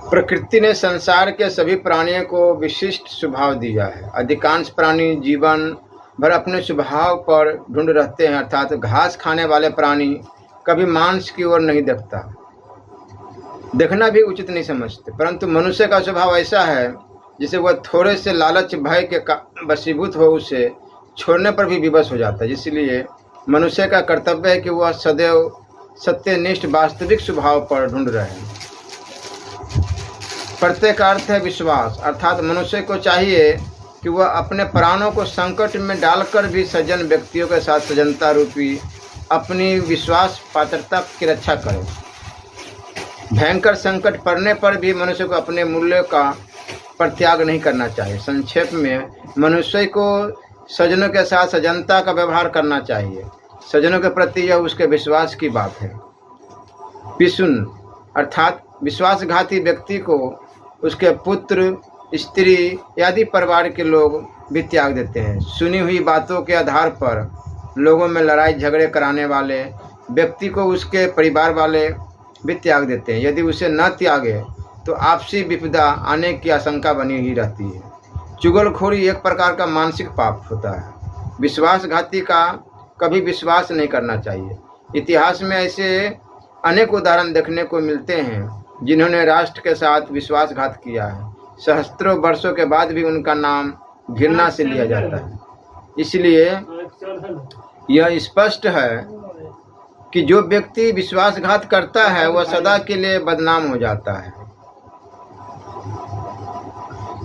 प्रकृति ने संसार के सभी प्राणियों को विशिष्ट स्वभाव दिया है। अधिकांश प्राणी जीवन भर अपने स्वभाव पर ढूंढ रहते हैं, अर्थात घास खाने वाले प्राणी कभी मांस की ओर नहीं देखना भी उचित नहीं समझते। परंतु मनुष्य का स्वभाव ऐसा है जिसे वह थोड़े से लालच भय के वशीभूत हो उसे छोड़ने पर भी विवश हो जाता है। इसलिए मनुष्य का कर्तव्य है कि वह सदैव सत्यनिष्ठ वास्तविक स्वभाव पर ढूंढ रहे हैं। प्रत्यय का अर्थ है विश्वास, अर्थात मनुष्य को चाहिए कि वह अपने प्राणों को संकट में डालकर भी सज्जन व्यक्तियों के साथ सज्जनता रूपी अपनी विश्वास पात्रता की रक्षा करे। भयंकर संकट पड़ने पर भी मनुष्य को अपने मूल्यों का परित्याग नहीं करना चाहिए। संक्षेप में मनुष्य को सज्जनों के साथ सज्जनता का व्यवहार करना चाहिए। सज्जनों के प्रति यह उसके विश्वास की बात है। पिसुन अर्थात विश्वासघाती व्यक्ति को उसके पुत्र, स्त्री आदि परिवार के लोग भी त्याग देते हैं। सुनी हुई बातों के आधार पर लोगों में लड़ाई झगड़े कराने वाले व्यक्ति को उसके परिवार वाले भी त्याग देते हैं। यदि उसे न त्यागे तो आपसी विपदा आने की आशंका बनी ही रहती है। चुगलखोरी एक प्रकार का मानसिक पाप होता है। विश्वासघाती का कभी विश्वास नहीं करना चाहिए। इतिहास में ऐसे अनेक उदाहरण देखने को मिलते हैं जिन्होंने राष्ट्र के साथ विश्वासघात किया है। सहस्त्रों वर्षों के बाद भी उनका नाम घृणा से लिया जाता है। इसलिए यह स्पष्ट है कि जो व्यक्ति विश्वासघात करता है वह सदा के लिए बदनाम हो जाता है।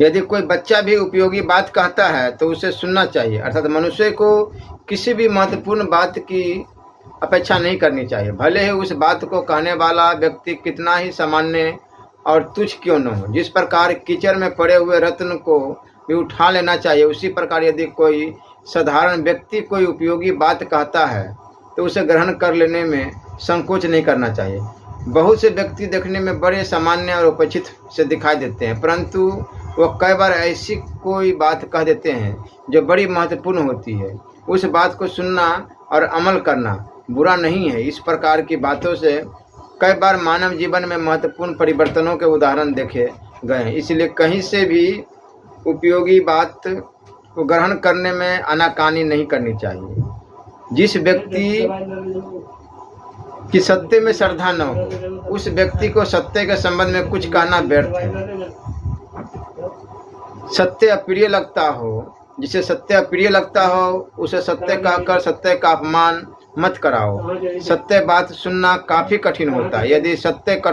यदि कोई बच्चा भी उपयोगी बात कहता है तो उसे सुनना चाहिए, अर्थात मनुष्य को किसी भी महत्वपूर्ण बात की अपेक्षा नहीं करनी चाहिए, भले ही उस बात को कहने वाला व्यक्ति कितना ही सामान्य और तुच्छ क्यों न हो। जिस प्रकार कीचड़ में पड़े हुए रत्न को भी उठा लेना चाहिए, उसी प्रकार यदि कोई साधारण व्यक्ति कोई उपयोगी बात कहता है तो उसे ग्रहण कर लेने में संकोच नहीं करना चाहिए। बहुत से व्यक्ति देखने में बड़े सामान्य और उपेक्षित से दिखाई देते हैं, परंतु वह कई बार ऐसी कोई बात कह देते हैं जो बड़ी महत्वपूर्ण होती है। उस बात को सुनना और अमल करना बुरा नहीं है। इस प्रकार की बातों से कई बार मानव जीवन में महत्वपूर्ण परिवर्तनों के उदाहरण देखे गए हैं। इसलिए कहीं से भी उपयोगी बात को ग्रहण करने में आनाकानी नहीं करनी चाहिए। जिस व्यक्ति की सत्य में श्रद्धा न हो उस व्यक्ति को सत्य के संबंध में कुछ कहना व्यर्थ है। सत्य अप्रिय लगता हो, जिसे सत्य अप्रिय लगता हो उसे सत्य कहकर सत्य का अपमान मत कराओ। सत्य बात सुनना काफी कठिन होता है। यदि सत्य कठोर